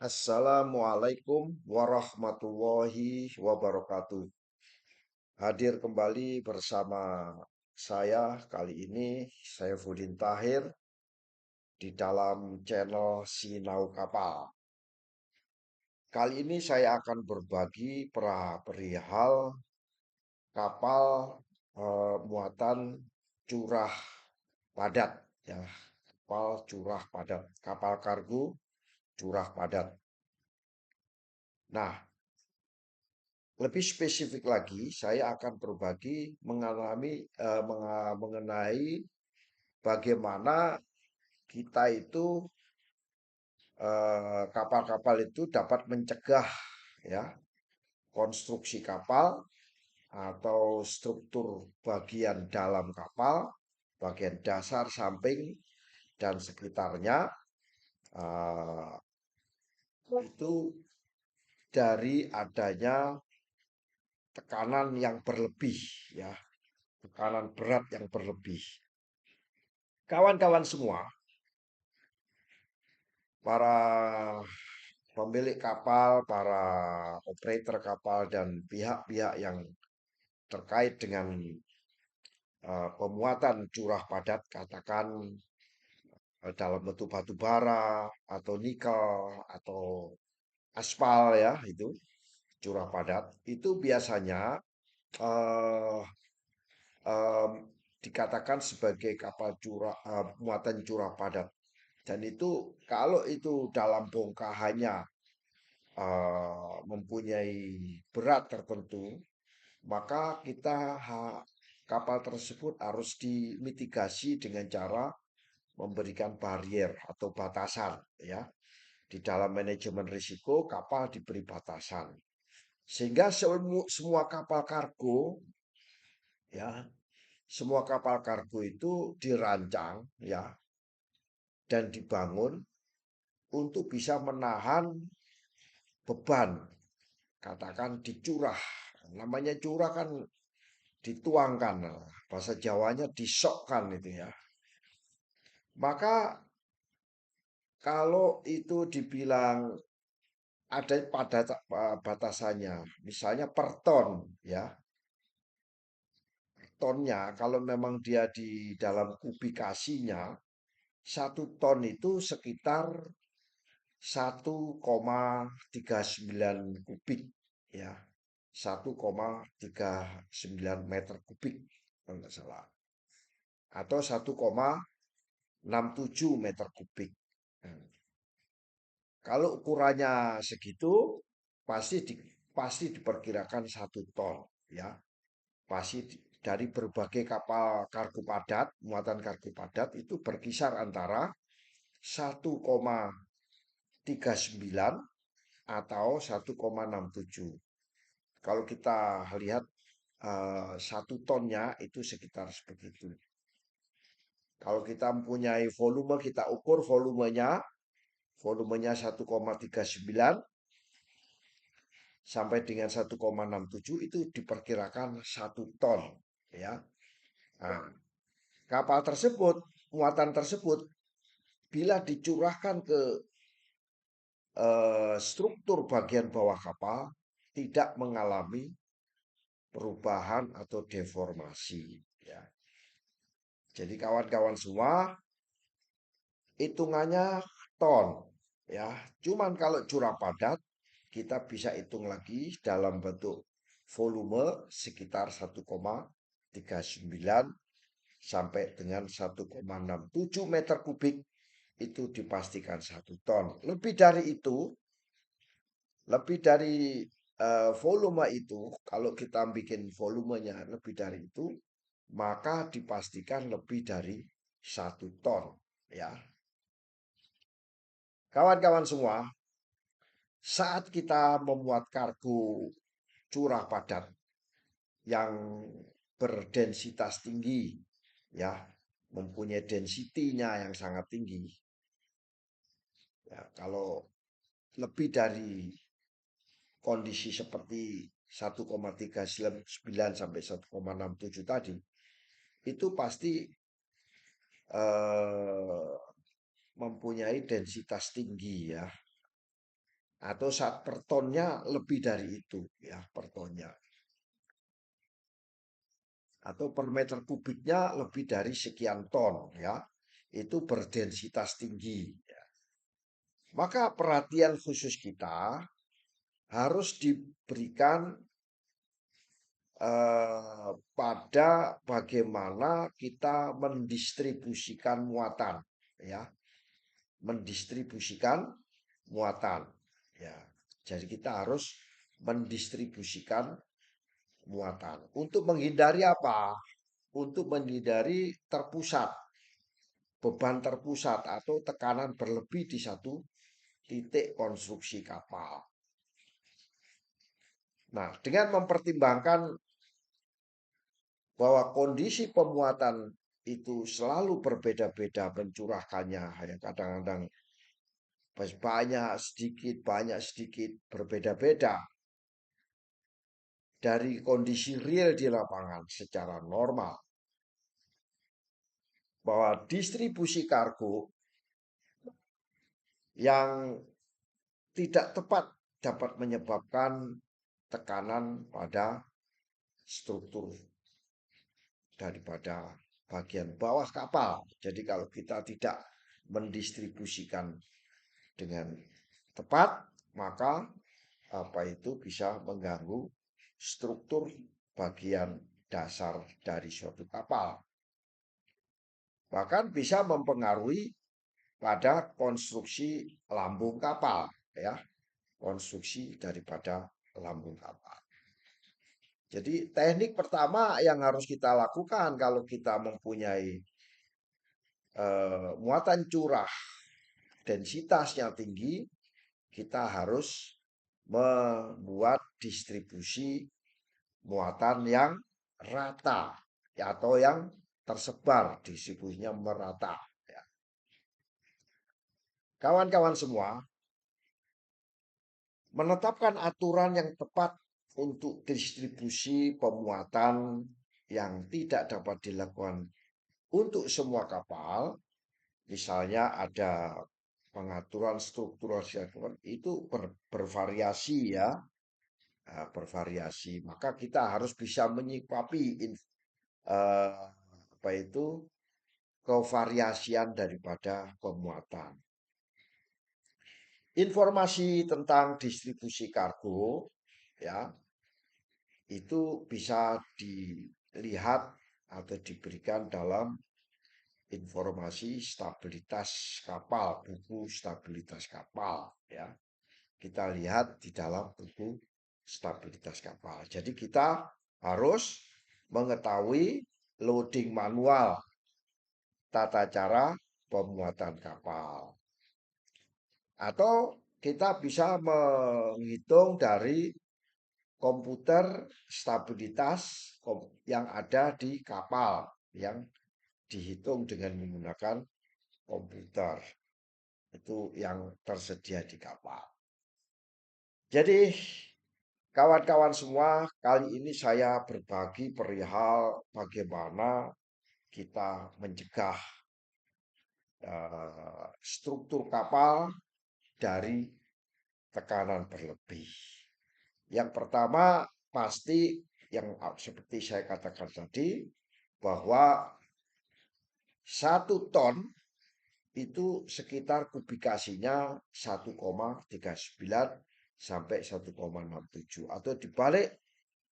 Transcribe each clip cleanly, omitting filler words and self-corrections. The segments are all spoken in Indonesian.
Assalamualaikum warahmatullahi wabarakatuh. Hadir kembali bersama saya kali ini, saya Fudin Tahir di dalam channel Sinau Kapal. Kali ini saya akan berbagi perihal kapal muatan curah padat, ya, kapal curah padat, kapal kargo curah padat. Nah, lebih spesifik lagi, saya akan berbagi mengenai bagaimana kita itu kapal-kapal itu dapat mencegah, ya, konstruksi kapal atau struktur bagian dalam kapal, bagian dasar, samping dan sekitarnya eh, itu dari adanya tekanan yang berlebih, ya, tekanan berat yang berlebih. Kawan-kawan semua, para pemilik kapal, para operator kapal, dan pihak-pihak yang terkait dengan pemuatan curah padat, katakan dalam bentuk batu bara atau nikel atau aspal, ya, itu curah padat itu biasanya eh, em, dikatakan sebagai kapal muatan curah padat. Dan itu kalau itu dalam bongkahannya mempunyai berat tertentu, maka kapal tersebut harus dimitigasi dengan cara memberikan barrier atau batasan, ya. Di dalam manajemen risiko, kapal diberi batasan. Sehingga semua kapal kargo, ya, semua kapal kargo itu dirancang, ya, dan dibangun untuk bisa menahan beban, katakan dicurah. Namanya curah kan dituangkan, bahasa Jawanya disokkan itu, ya. Maka kalau itu dibilang ada pada batasannya, misalnya per ton, ya. Tonnya kalau memang dia di dalam kubikasinya, 1 ton itu sekitar 1,39 kubik, ya. 1,39 meter kubik kalau nggak salah, atau 1,67 meter kubik. Nah, kalau ukurannya segitu, pasti diperkirakan 1 ton, ya. Pasti dari berbagai kapal kargo padat, muatan kargo padat itu berkisar antara 1,39 atau 1,67. Kalau kita lihat 1 tonnya itu sekitar sebegitu. Kalau kita mempunyai volume, kita ukur volumenya 1,39 sampai dengan 1,67 itu diperkirakan 1 ton, ya. Nah, kapal tersebut, muatan tersebut bila dicurahkan ke struktur bagian bawah kapal tidak mengalami perubahan atau deformasi, ya. Jadi kawan-kawan semua, hitungannya ton, ya. Cuman kalau curah padat kita bisa hitung lagi dalam bentuk volume sekitar 1,39 sampai dengan 1,67 meter kubik itu dipastikan 1 ton. Lebih dari volume itu, kalau kita bikin volumenya lebih dari itu, maka dipastikan lebih dari 1 ton, ya. Kawan-kawan semua, saat kita memuat kargo curah padat yang berdensitas tinggi, ya, mempunyai densitinya yang sangat tinggi, ya, kalau lebih dari kondisi seperti 1,39 sampai 1,67 tadi, itu pasti mempunyai densitas tinggi, ya. atau saat per tonnya lebih dari itu ya per tonnya, atau per meter kubiknya lebih dari sekian ton ya, itu berdensitas tinggi ya. Maka perhatian khusus kita harus diberikan pada bagaimana kita mendistribusikan muatan ya, mendistribusikan muatan ya. Jadi kita harus mendistribusikan muatan untuk menghindari apa? Untuk menghindari terpusat, beban terpusat atau tekanan berlebih di satu titik konstruksi kapal. Nah, dengan mempertimbangkan bahwa kondisi pemuatan itu selalu berbeda-beda mencurahkannya, ya kadang-kadang banyak sedikit berbeda-beda dari kondisi real di lapangan secara normal, bahwa distribusi kargo yang tidak tepat dapat menyebabkan tekanan pada struktur daripada bagian bawah kapal. Jadi kalau kita tidak mendistribusikan dengan tepat, maka apa itu bisa mengganggu struktur bagian dasar dari suatu kapal. Bahkan bisa mempengaruhi pada konstruksi lambung kapal ya, konstruksi daripada lambung kapal. Jadi teknik pertama yang harus kita lakukan kalau kita mempunyai muatan curah densitasnya tinggi, kita harus membuat distribusi muatan yang rata ya, atau yang tersebar, distribusinya merata ya. Kawan-kawan semua, menetapkan aturan yang tepat untuk distribusi pemuatan yang tidak dapat dilakukan untuk semua kapal, misalnya ada pengaturan struktural itu bervariasi ya, bervariasi. Maka kita harus bisa menyikapi apa itu kevariasian daripada pemuatan. Informasi tentang distribusi kargo ya itu bisa dilihat atau diberikan dalam informasi stabilitas kapal, buku stabilitas kapal ya. Kita lihat di dalam buku stabilitas kapal. Jadi kita harus mengetahui loading manual, tata cara pemuatan kapal. Atau kita bisa menghitung dari komputer stabilitas yang ada di kapal yang dihitung dengan menggunakan komputer itu yang tersedia di kapal. Jadi kawan-kawan semua, kali ini saya berbagi perihal bagaimana kita mencegah struktur kapal dari tekanan berlebih. Yang pertama pasti yang seperti saya katakan tadi bahwa 1 ton itu sekitar kubikasinya 1,39 sampai 1,67 atau dibalik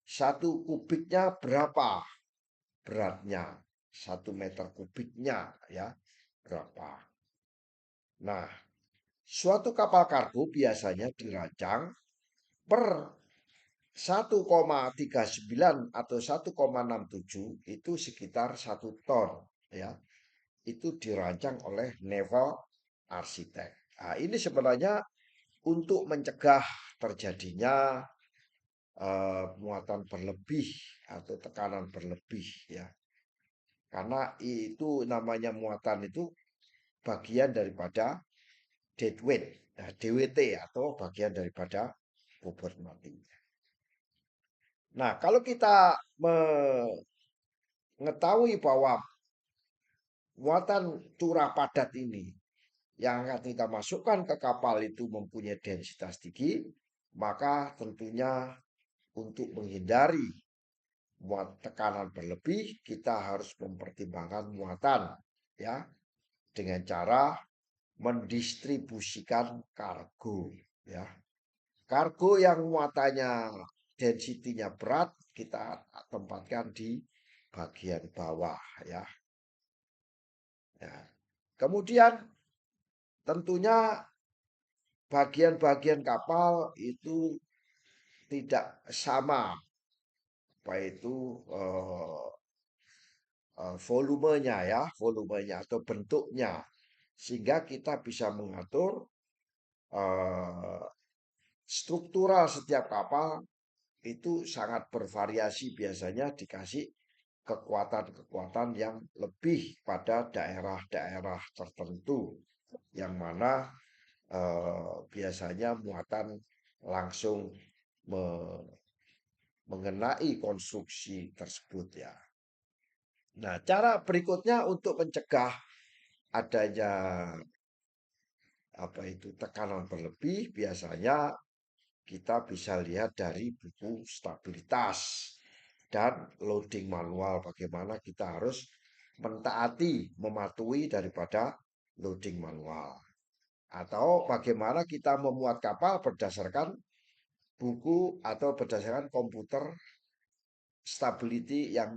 1 kubiknya berapa beratnya, 1 meter kubiknya ya berapa. Nah, suatu kapal kargo biasanya dirancang per 1,39 atau 1,67 itu sekitar 1 ton ya. Itu dirancang oleh naval arsitek. Nah, ini sebenarnya untuk mencegah terjadinya muatan berlebih atau tekanan berlebih ya. Karena itu namanya muatan itu bagian daripada deadweight, nah, DWT atau bagian daripada bobot mati. Nah, kalau kita mengetahui bahwa muatan curah padat ini yang akan kita masukkan ke kapal itu mempunyai densitas tinggi, maka tentunya untuk menghindari tekanan berlebih, kita harus mempertimbangkan muatan, ya, dengan cara mendistribusikan kargo, ya. Kargo yang muatannya densitinya berat kita tempatkan di bagian bawah, ya. Ya. Kemudian tentunya bagian-bagian kapal itu tidak sama, apa itu volumenya, ya, volumenya atau bentuknya, sehingga kita bisa mengatur eh, struktural setiap kapal itu sangat bervariasi, biasanya dikasih kekuatan-kekuatan yang lebih pada daerah-daerah tertentu yang mana biasanya muatan langsung mengenai konstruksi tersebut, ya. Nah, cara berikutnya untuk mencegah adanya apa itu tekanan berlebih, biasanya kita bisa lihat dari buku stabilitas dan loading manual, bagaimana kita harus mentaati, mematuhi daripada loading manual. Atau bagaimana kita memuat kapal berdasarkan buku atau berdasarkan komputer stability yang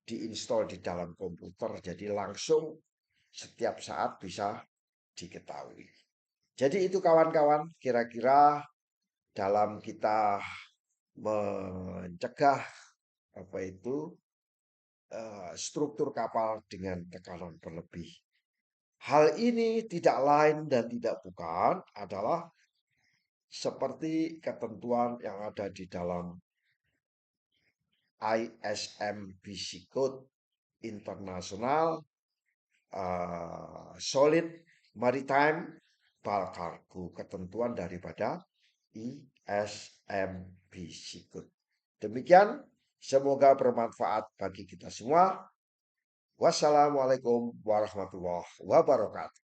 diinstal di dalam komputer. Jadi langsung setiap saat bisa diketahui. Jadi itu kawan-kawan, kira-kira dalam kita mencegah apa itu struktur kapal dengan tekanan berlebih. Hal ini tidak lain dan tidak bukan adalah seperti ketentuan yang ada di dalam ISM BC Code Internasional Solid Maritime Bulk Cargo, ketentuan daripada ISMBC Code. Demikian, semoga bermanfaat bagi kita semua. Wassalamualaikum warahmatullahi wabarakatuh.